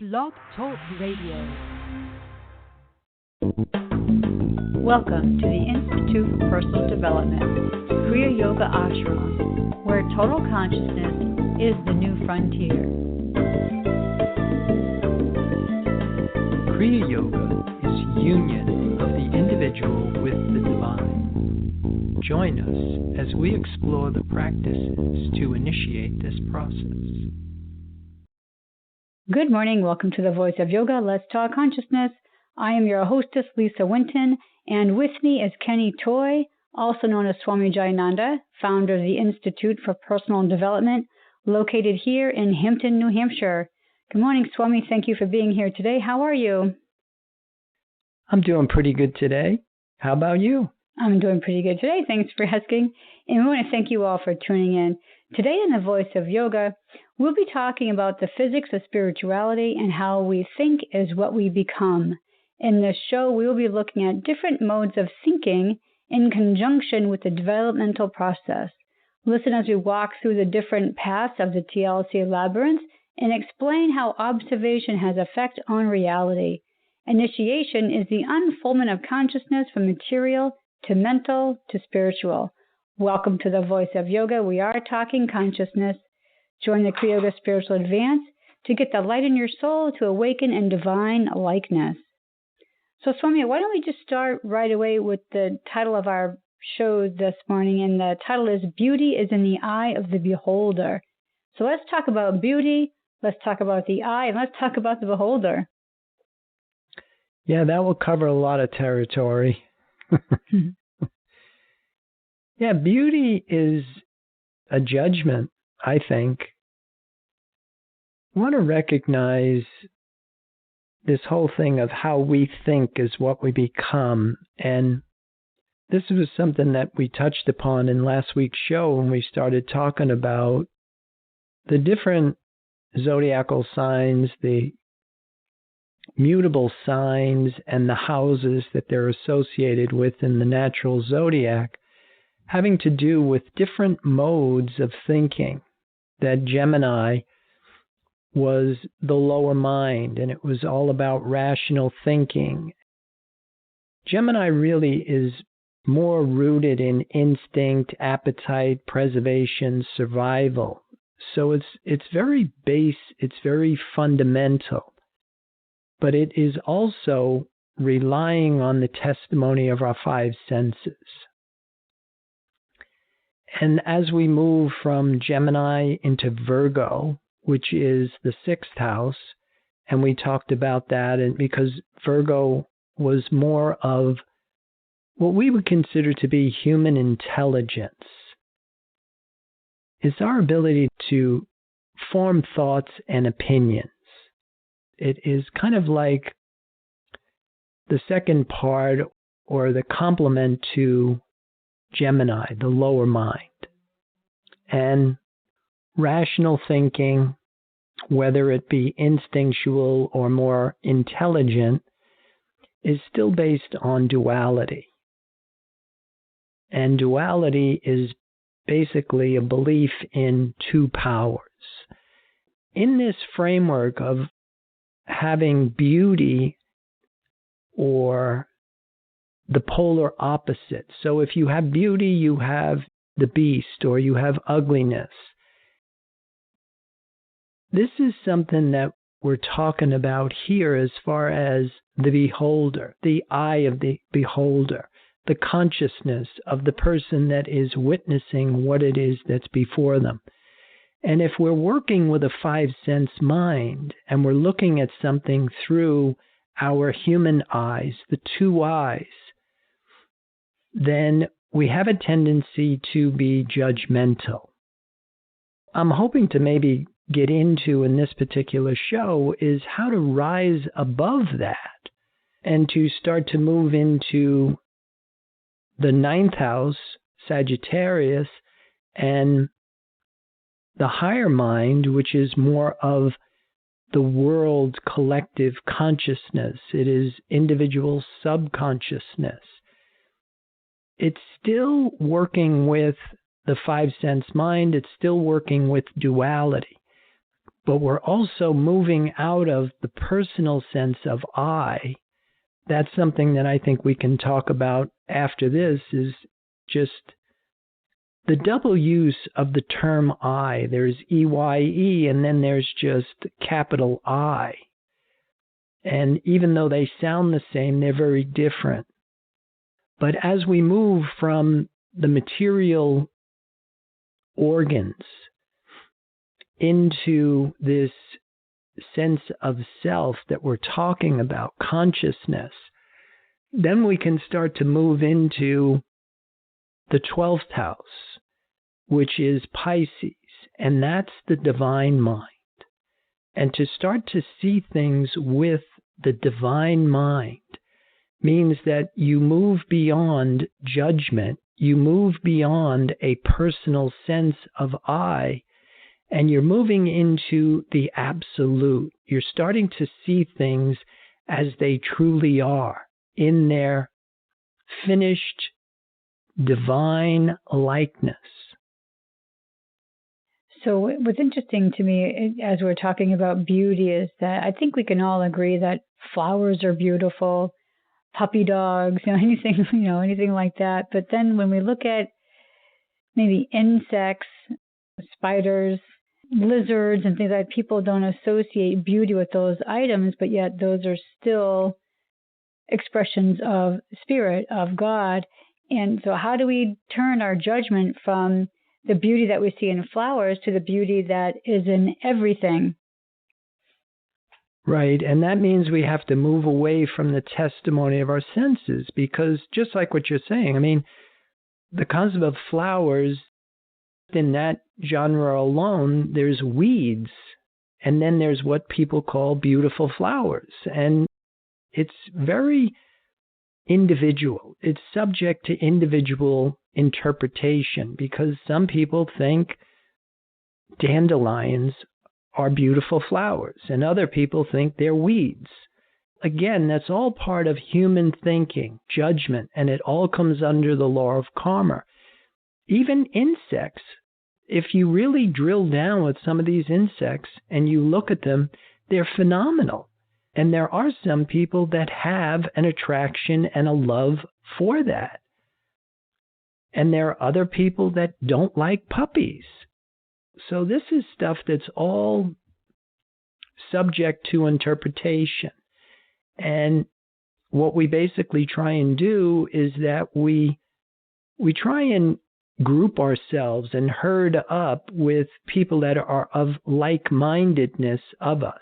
Blog Talk Radio. Welcome to the Institute for Personal Development, Kriya Yoga Ashram, where total consciousness is the new frontier. Kriya Yoga is union of the individual with the divine. Join us as we explore the practices to initiate this process. Good morning. Welcome to the Voice of Yoga. Let's Talk Consciousness. I am your hostess, Lisa Winton, and with me is Kenny Toy, also known as Swami Jayananda, founder of the Institute for Personal Development, located here in Hampton, New Hampshire. Good morning, Swami. Thank you for being here today. How are you? I'm doing pretty good today. How about you? I'm doing pretty good today. Thanks for asking. And we want to thank you all for tuning in. Today in the Voice of Yoga, we'll be talking about the physics of spirituality and how we think is what we become. In this show, we will be looking at different modes of thinking in conjunction with the developmental process. Listen as we walk through the different paths of the TLC Labyrinth and explain how observation has effect on reality. Initiation is the unfoldment of consciousness from material to mental to spiritual. Welcome to the Voice of Yoga. We are talking consciousness. Join the Kriya Yoga Spiritual Advance to get the light in your soul to awaken in divine likeness. So, Swami, why don't we just start right away with the title of our show this morning, and the title is Beauty is in the Eye of the Beholder. So let's talk about beauty, let's talk about the eye, and let's talk about the beholder. Yeah, that will cover a lot of territory. Yeah, beauty is a judgment, I think. I want to recognize this whole thing of how we think is what we become. And this was something that we touched upon in last week's show when we started talking about the different zodiacal signs, the mutable signs, and the houses that they're associated with in the natural zodiac, having to do with different modes of thinking. That Gemini was the lower mind, and it was all about rational thinking. Gemini really is more rooted in instinct, appetite, preservation, survival. So it's very base, it's very fundamental, but it is also relying on the testimony of our five senses. And as we move from Gemini into Virgo, which is the sixth house, and we talked about that, and because Virgo was more of what we would consider to be human intelligence. It's our ability to form thoughts and opinions. It is kind of like the second part or the complement to Gemini, the lower mind. And rational thinking, whether it be instinctual or more intelligent, is still based on duality. And duality is basically a belief in two powers. In this framework of having beauty or the polar opposite. So if you have beauty, you have the beast, or you have ugliness. This is something that we're talking about here as far as the beholder, the eye of the beholder, the consciousness of the person that is witnessing what it is that's before them. And if we're working with a five-sense mind and we're looking at something through our human eyes, the two eyes, then we have a tendency to be judgmental. I'm hoping to maybe get into in this particular show is how to rise above that and to start to move into the ninth house, Sagittarius, and the higher mind, which is more of the world collective consciousness. It is individual subconsciousness. It's still working with the five sense mind. It's still working with duality. but we're also moving out of the personal sense of I. That's something that I think we can talk about after this, is just the double use of the term I. There's EYE, and then there's just capital I. And even though they sound the same, they're very different. But as we move from the material organs into this sense of self that we're talking about, consciousness, then we can start to move into the 12th house, which is Pisces, and that's the divine mind. And to start to see things with the divine mind means that you move beyond judgment, you move beyond a personal sense of I, and you're moving into the absolute. You're starting to see things as they truly are, in their finished divine likeness. So what's interesting to me as we're talking about beauty is that I think we can all agree that flowers are beautiful, puppy dogs, anything like that. But then when we look at maybe insects, spiders, lizards, and things like that, people don't associate beauty with those items, but yet those are still expressions of spirit, of God. And so how do we turn our judgment from the beauty that we see in flowers to the beauty that is in everything? Right, and that means we have to move away from the testimony of our senses, because just like what you're saying, I mean, the concept of flowers, in that genre alone, there's weeds, and then there's what people call beautiful flowers. And it's very individual. It's subject to individual interpretation, because some people think dandelions are beautiful flowers, and other people think they're weeds. Again, that's all part of human thinking, judgment, and it all comes under the law of karma. Even insects, if you really drill down with some of these insects and you look at them, they're phenomenal. And there are some people that have an attraction and a love for that. And there are other people that don't like puppies. So this is stuff that's all subject to interpretation. And what we basically try and do is that we try and group ourselves and herd up with people that are of like-mindedness of us.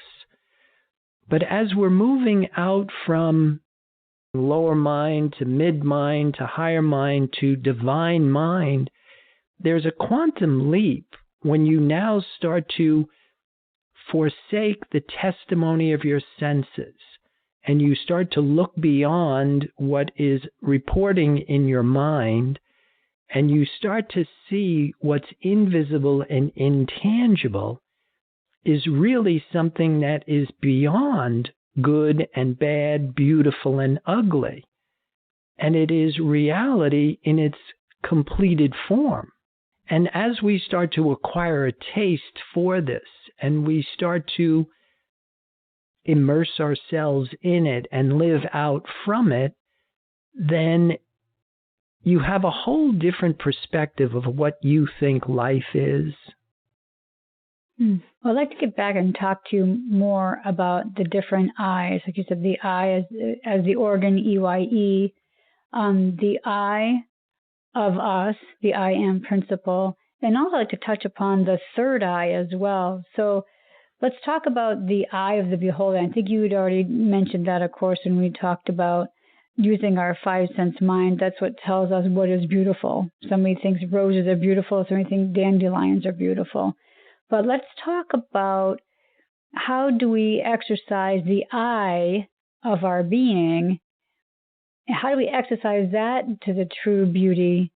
But as we're moving out from lower mind to mid-mind to higher mind to divine mind, there's a quantum leap when you now start to forsake the testimony of your senses and you start to look beyond what is reporting in your mind, and you start to see what's invisible and intangible is really something that is beyond good and bad, beautiful and ugly. And it is reality in its completed form. And as we start to acquire a taste for this, and we start to immerse ourselves in it and live out from it, then you have a whole different perspective of what you think life is. Well, I'd like to get back and talk to you more about the different I's. Like you said, the I as the organ, EYE, the I of us, the I am principle, and also I'd like to touch upon the third eye as well. So let's talk about the eye of the beholder. I think you had already mentioned that, of course, when we talked about using our five sense mind. That's what tells us what is beautiful. Somebody thinks roses are beautiful, somebody thinks dandelions are beautiful. But let's talk about how do we exercise the I of our being, and how do we exercise that to the true beauty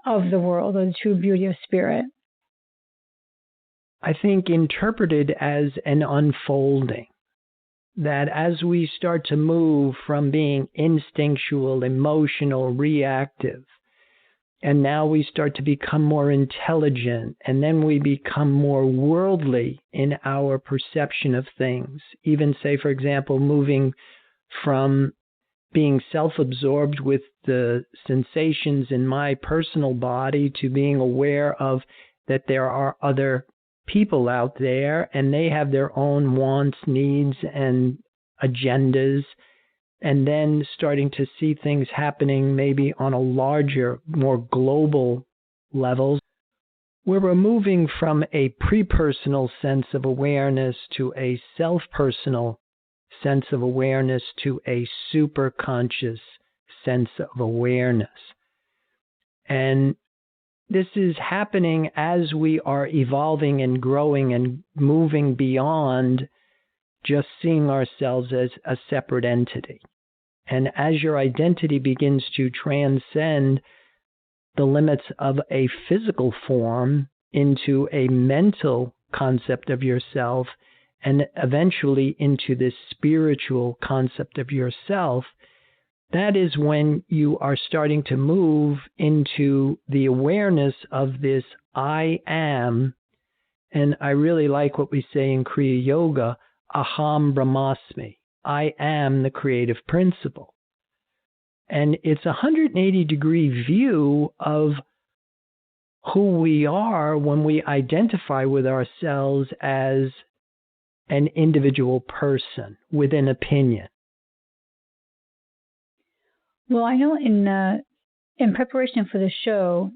of the world, or the true beauty of spirit? I think interpreted as an unfolding, that as we start to move from being instinctual, emotional, reactive, And now we start to become more intelligent, and then we become more worldly in our perception of things. Even, say, for example, moving from being self-absorbed with the sensations in my personal body to being aware of that there are other people out there, and they have their own wants, needs, and agendas. And then starting to see things happening maybe on a larger, more global level, where we're moving from a pre-personal sense of awareness to a self-personal sense of awareness to a super-conscious sense of awareness. And this is happening as we are evolving and growing and moving beyond just seeing ourselves as a separate entity. And as your identity begins to transcend the limits of a physical form into a mental concept of yourself, and eventually into this spiritual concept of yourself, that is when you are starting to move into the awareness of this I am. And I really like what we say in Kriya Yoga, Aham Brahmasmi. I am the creative principle. And it's a 180-degree view of who we are when we identify with ourselves as an individual person with an opinion. Well, I know in preparation for the show,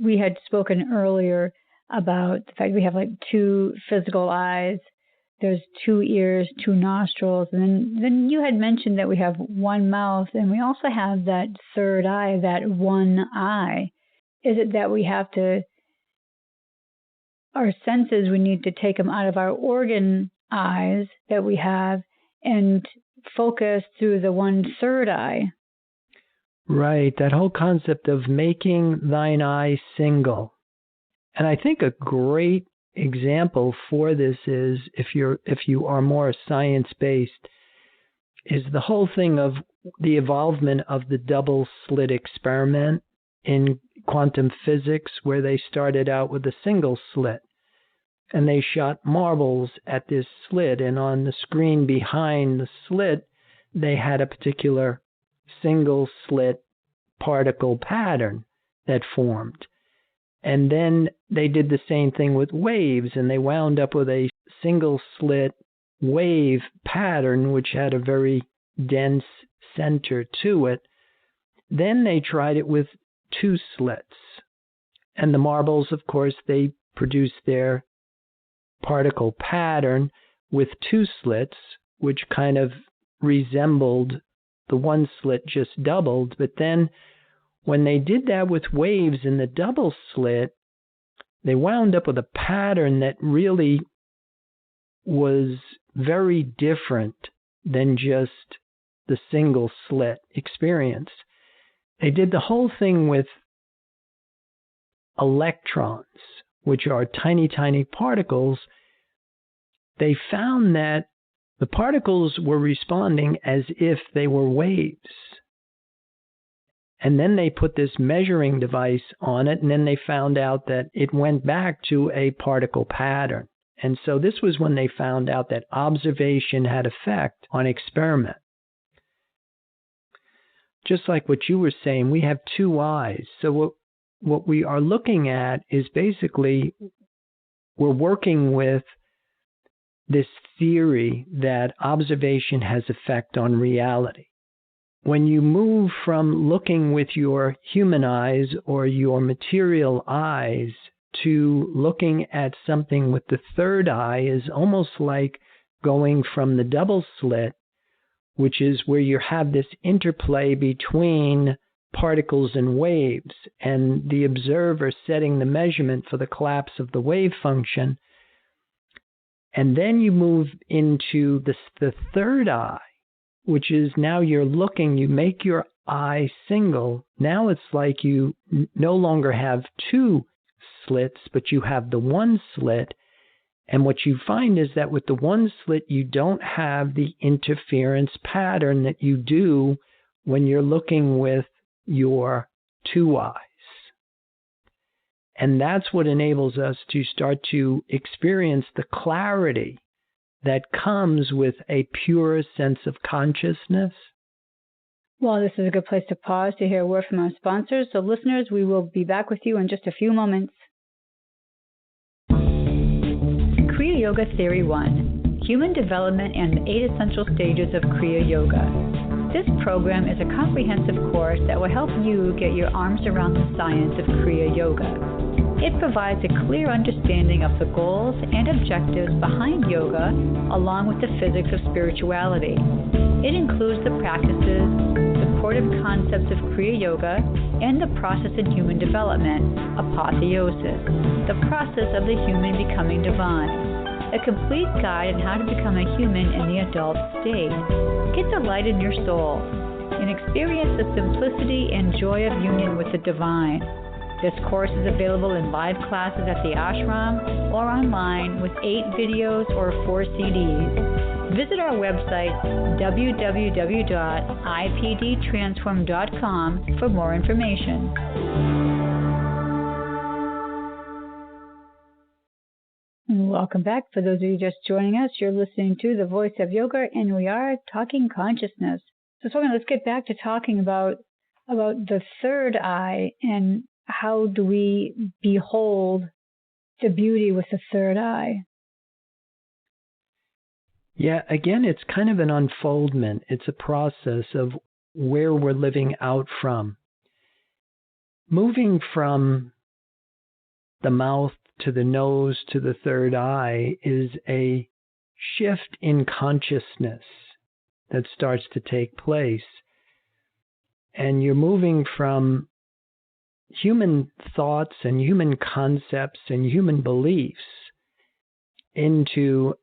we had spoken earlier about the fact we have like 2 physical eyes. There's 2 ears, 2 nostrils, and then you had mentioned that we have 1 mouth, and we also have that third eye, that one eye. Is it that we have to, our senses, we need to take them out of our organ eyes that we have and focus through the 1/3 eye? Right, that whole concept of making thine eye single. And I think a great example for this is, if you are more science-based, is the whole thing of the evolvement of the double slit experiment in quantum physics, where they started out with a single slit, and they shot marbles at this slit, and on the screen behind the slit, they had a particular single slit particle pattern that formed. And then they did the same thing with waves, and they wound up with a single slit wave pattern, which had a very dense center to it. Then they tried it with 2 slits. And the marbles, of course, they produced their particle pattern with 2 slits, which kind of resembled the 1 slit just doubled. But then when they did that with waves in the double slit, they wound up with a pattern that really was very different than just the single slit experience. They did the whole thing with electrons, which are tiny, tiny particles. They found that the particles were responding as if they were waves. And then they put this measuring device on it, and then they found out that it went back to a particle pattern. And so this was when they found out that observation had effect on experiment. Just like what you were saying, we have 2 eyes. So what we are looking at is basically, we're working with this theory that observation has effect on reality. When you move from looking with your human eyes or your material eyes to looking at something with the third eye, is almost like going from the double slit, which is where you have this interplay between particles and waves, and the observer setting the measurement for the collapse of the wave function. And then you move into the third eye, which is now you're looking, you make your eye single. Now it's like you no longer have 2 slits, but you have the 1 slit. And what you find is that with the 1 slit, you don't have the interference pattern that you do when you're looking with your 2 eyes. And that's what enables us to start to experience the clarity that comes with a pure sense of consciousness. Well, this is a good place to pause to hear a word from our sponsors. So listeners, we will be back with you in just a few moments. Kriya Yoga Theory 1, Human Development and the 8 Essential Stages of Kriya Yoga. This program is a comprehensive course that will help you get your arms around the science of Kriya Yoga. It provides a clear understanding of the goals and objectives behind yoga, along with the physics of spirituality. It includes the practices, supportive concepts of Kriya Yoga, and the process in human development, apotheosis, the process of the human becoming divine. A complete guide on how to become a human in the adult state. Get the light in your soul and experience the simplicity and joy of union with the divine. This course is available in live classes at the ashram or online with 8 videos or 4 CDs. Visit our website, www.ipdtransform.com, for more information. Welcome back. For those of you just joining us, you're listening to The Voice of Yoga, and we are talking consciousness. So, Swami, let's get back to talking about the third eye and how do we behold the beauty with the third eye? Yeah, again, it's kind of an unfoldment. It's a process of where we're living out from. Moving from the mouth to the nose to the third eye is a shift in consciousness that starts to take place. And you're moving from human thoughts and human concepts and human beliefs into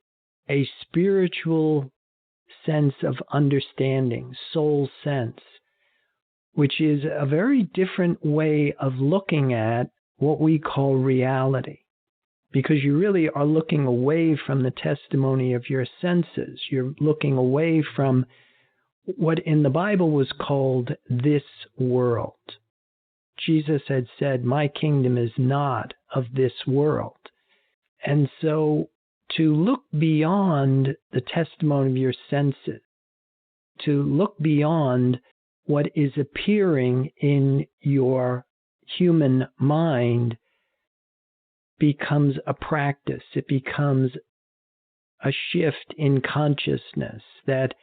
a spiritual sense of understanding, soul sense, which is a very different way of looking at what we call reality. Because you really are looking away from the testimony of your senses. You're looking away from what in the Bible was called this world. Jesus had said, "My kingdom is not of this world." And so to look beyond the testimony of your senses, to look beyond what is appearing in your human mind, becomes a practice. It becomes a shift in consciousness that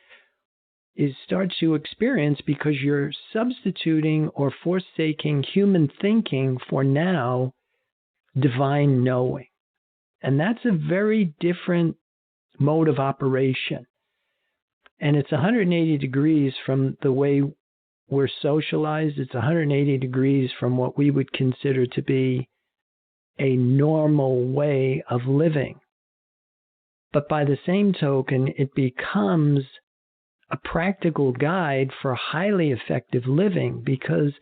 starts to experience because you're substituting or forsaking human thinking for now divine knowing. And that's a very different mode of operation. And it's 180 degrees from the way we're socialized. It's 180 degrees from what we would consider to be a normal way of living. But by the same token, it becomes a practical guide for highly effective living, because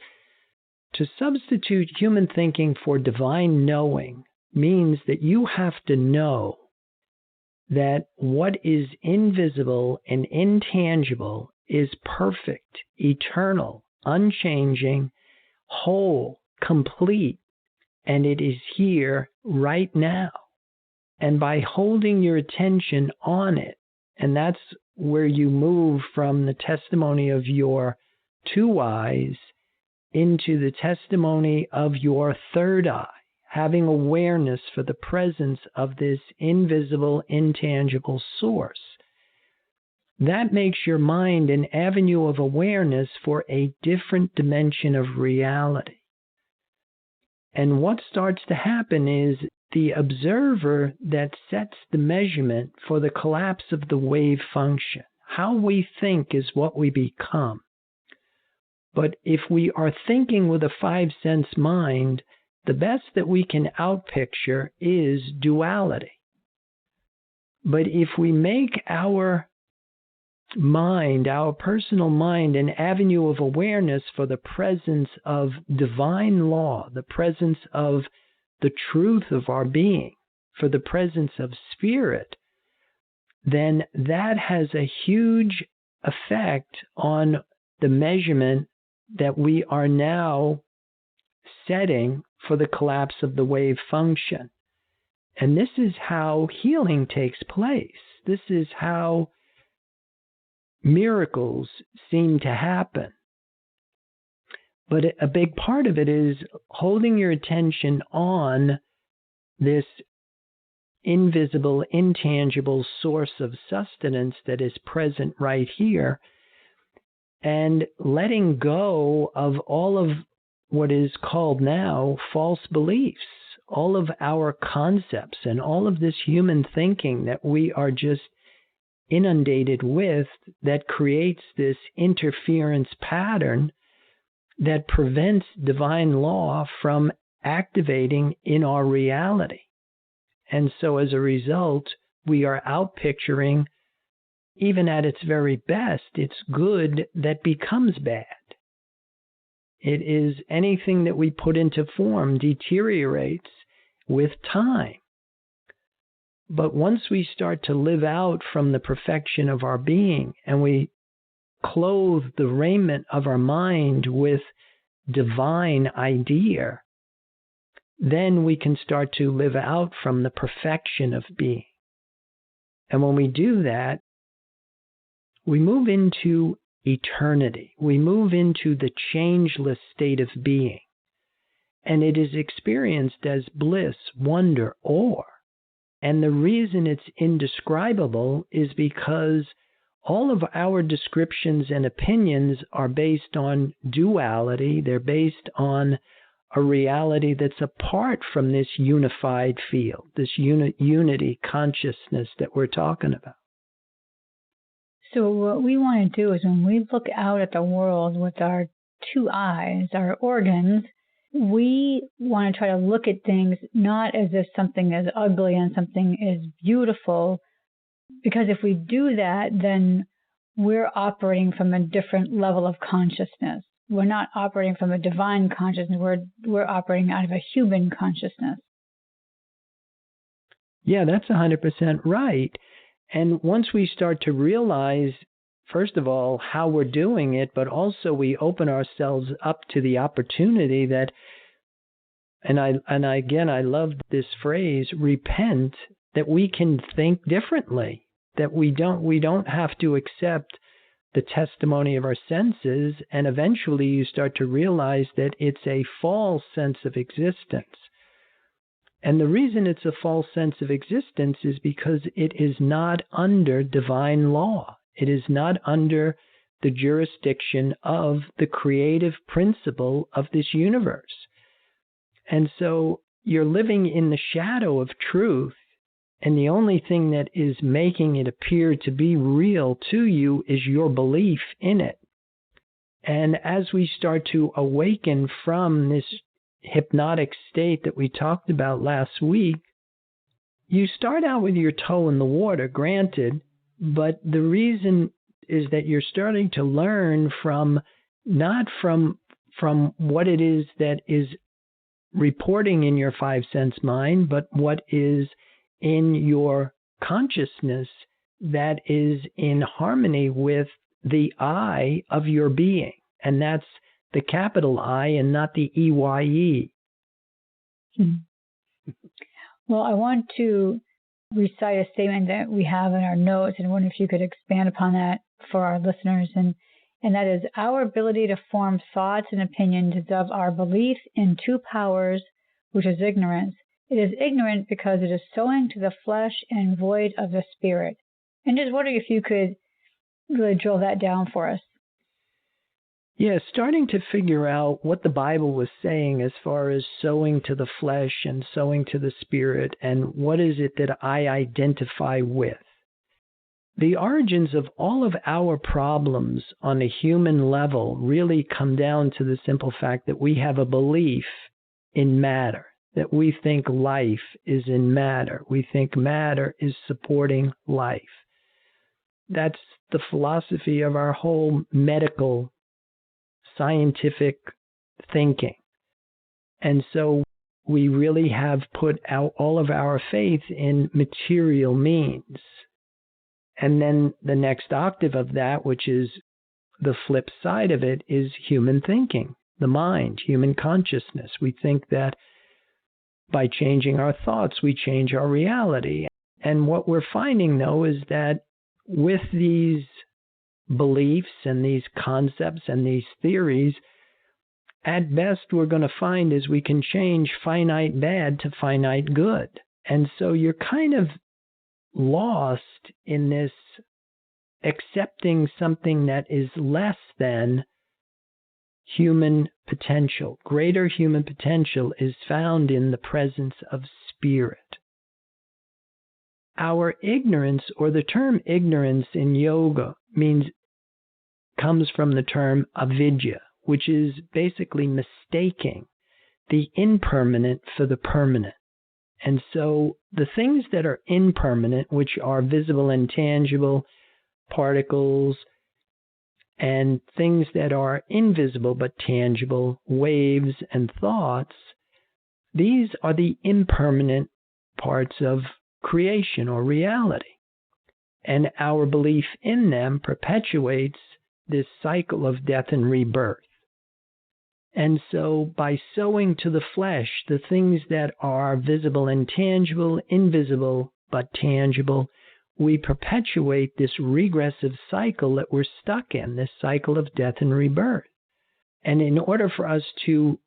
to substitute human thinking for divine knowing means that you have to know that what is invisible and intangible is perfect, eternal, unchanging, whole, complete, and it is here right now. And by holding your attention on it, and that's where you move from the testimony of your two eyes into the testimony of your third eye, having awareness for the presence of this invisible, intangible source. That makes your mind an avenue of awareness for a different dimension of reality. And what starts to happen is the observer that sets the measurement for the collapse of the wave function. How we think is what we become. But if we are thinking with a five-sense mind, the best that we can outpicture is duality. But if we make our mind, our personal mind, an avenue of awareness for the presence of divine law, the presence of the truth of our being, for the presence of spirit, then that has a huge effect on the measurement that we are now setting for the collapse of the wave function. And this is how healing takes place. This is how miracles seem to happen. But a big part of it is holding your attention on this invisible, intangible source of sustenance that is present right here, and letting go of all of what is called now false beliefs, all of our concepts and all of this human thinking that we are just inundated with, that creates this interference pattern that prevents divine law from activating in our reality. And so as a result, we are outpicturing, even at its very best, it's good that becomes bad. It is anything that we put into form deteriorates with time. But once we start to live out from the perfection of our being, and we clothe the raiment of our mind with divine idea, then we can start to live out from the perfection of being. And when we do that, we move into eternity. We move into the changeless state of being. And it is experienced as bliss, wonder, awe. And the reason it's indescribable is because all of our descriptions and opinions are based on duality. They're based on a reality that's apart from this unified field, this unity consciousness that we're talking about. So what we want to do is when we look out at the world with our two eyes, our organs, we want to try to look at things not as if something is ugly and something is beautiful, because if we do that, then we're operating from a different level of consciousness. We're not operating from a divine consciousness. We're operating out of a human consciousness. Yeah, that's 100% right. And once we start to realize, first of all, how we're doing it, but also we open ourselves up to the opportunity that, and I love this phrase, repent, that we can think differently, that we don't have to accept the testimony of our senses, and eventually you start to realize that it's a false sense of existence. And the reason it's a false sense of existence is because it is not under divine law. It is not under the jurisdiction of the creative principle of this universe. And so you're living in the shadow of truth, and the only thing that is making it appear to be real to you is your belief in it. And as we start to awaken from this hypnotic state that we talked about last week, you start out with your toe in the water, granted, but the reason is that you're starting to learn from, not from what it is that is reporting in your five sense mind, but what is in your consciousness that is in harmony with the I of your being. And that's the capital I and not the EYE. Well, I want to recite a statement that we have in our notes, and I wonder if you could expand upon that for our listeners. And that is, our ability to form thoughts and opinions is of our belief in two powers, which is ignorance. It is ignorant because it is sowing to the flesh and void of the spirit. And just wondering if you could really drill that down for us. Yeah, starting to figure out what the Bible was saying as far as sowing to the flesh and sowing to the spirit, and what is it that I identify with. The origins of all of our problems on a human level really come down to the simple fact that we have a belief in matter, that we think life is in matter. We think matter is supporting life. That's the philosophy of our whole medical scientific thinking. And so we really have put out all of our faith in material means. And then the next octave of that, which is the flip side of it, is human thinking. the mind, human consciousness. We think that by changing our thoughts, we change our reality. And what we're finding, though, is that with these beliefs and these concepts and these theories, at best we're going to find is we can change finite bad to finite good. And so you're kind of lost in this accepting something that is less than human potential. Greater human potential is found in the presence of spirit. Our ignorance, or the term ignorance in yoga, comes from the term avidya, which is basically mistaking the impermanent for the permanent. And so the things that are impermanent, which are visible and tangible, particles, and things that are invisible but tangible, waves and thoughts, these are the impermanent parts of creation or reality. And our belief in them perpetuates this cycle of death and rebirth. And so by sowing to the flesh the things that are visible and tangible, invisible but tangible, we perpetuate this regressive cycle that we're stuck in, this cycle of death and rebirth. And in order for us to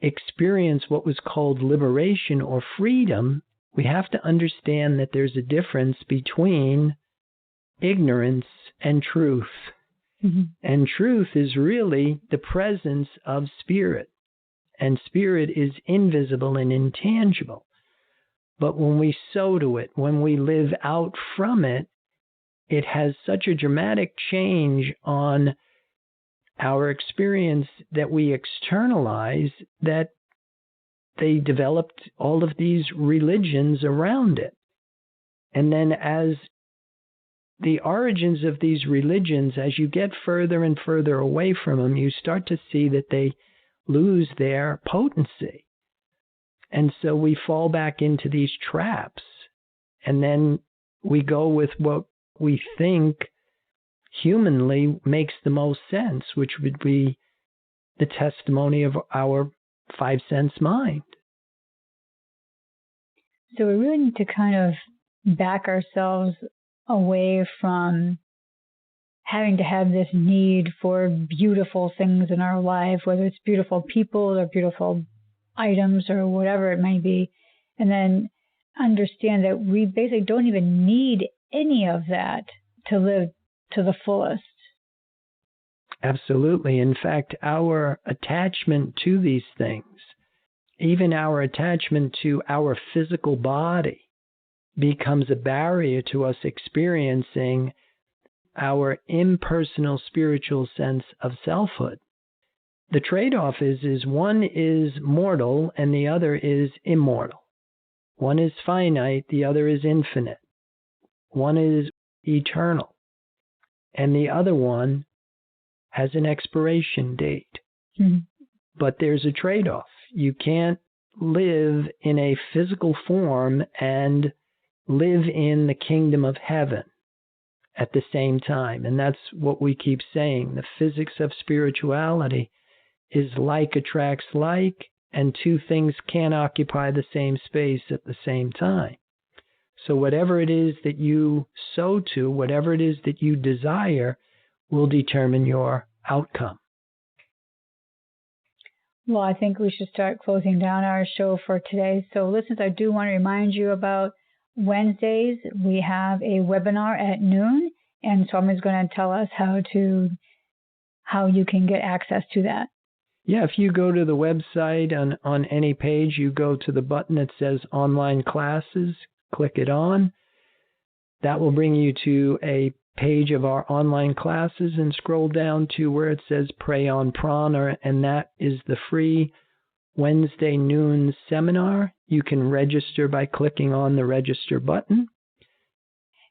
experience what was called liberation or freedom, we have to understand that there's a difference between ignorance and truth. Mm-hmm. And truth is really the presence of spirit. And spirit is invisible and intangible. But when we sow to it, when we live out from it, it has such a dramatic change on our experience that we externalize that they developed all of these religions around it. And then as the origins of these religions, as you get further and further away from them, you start to see that they lose their potency. And so we fall back into these traps. And then we go with what we think humanly makes the most sense, which would be the testimony of our five sense mind. So we really need to kind of back ourselves away from having to have this need for beautiful things in our life, whether it's beautiful people or beautiful items or whatever it may be, and then understand that we basically don't even need any of that to live to the fullest. Absolutely. In fact, our attachment to these things, even our attachment to our physical body, becomes a barrier to us experiencing our impersonal spiritual sense of selfhood. The trade-off is one is mortal and the other is immortal. One is finite, the other is infinite. One is eternal, and the other one has an expiration date. Mm-hmm. But there's a trade-off. You can't live in a physical form and live in the kingdom of heaven at the same time. And that's what we keep saying. The physics of spirituality is like attracts like, and two things can't occupy the same space at the same time. So whatever it is that you sow to, whatever it is that you desire, will determine your outcome. Well, I think we should start closing down our show for today. So listeners, I do want to remind you about Wednesdays. We have a webinar at noon, and Swami is going to tell us how you can get access to that. Yeah, if you go to the website on any page, you go to the button that says online classes, click it on. That will bring you to a page of our online classes and scroll down to where it says Pray on Prana, and that is the free Wednesday noon seminar. You can register by clicking on the register button.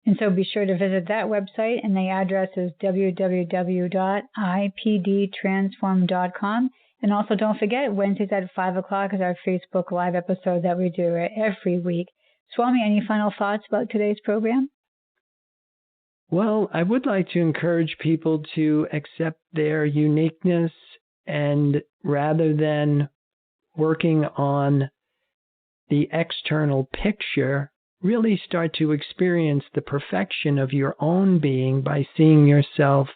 And so be sure to visit that website, and the address is www.ipdtransform.com. And also don't forget, Wednesdays at 5 o'clock is our Facebook Live episode that we do every week. Swami, any final thoughts about today's program? Well, I would like to encourage people to accept their uniqueness And rather than working on the external picture, really start to experience the perfection of your own being by seeing yourself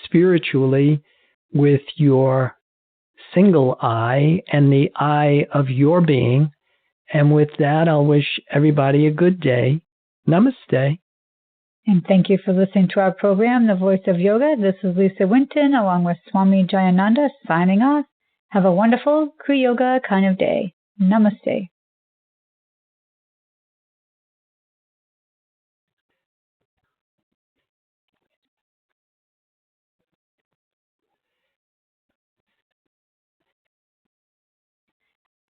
spiritually with your single eye and the eye of your being. And with that, I'll wish everybody a good day. Namaste. And thank you for listening to our program, The Voice of Yoga. This is Lisa Winton, along with Swami Jayananda, signing off. Have a wonderful Kriya Yoga kind of day. Namaste.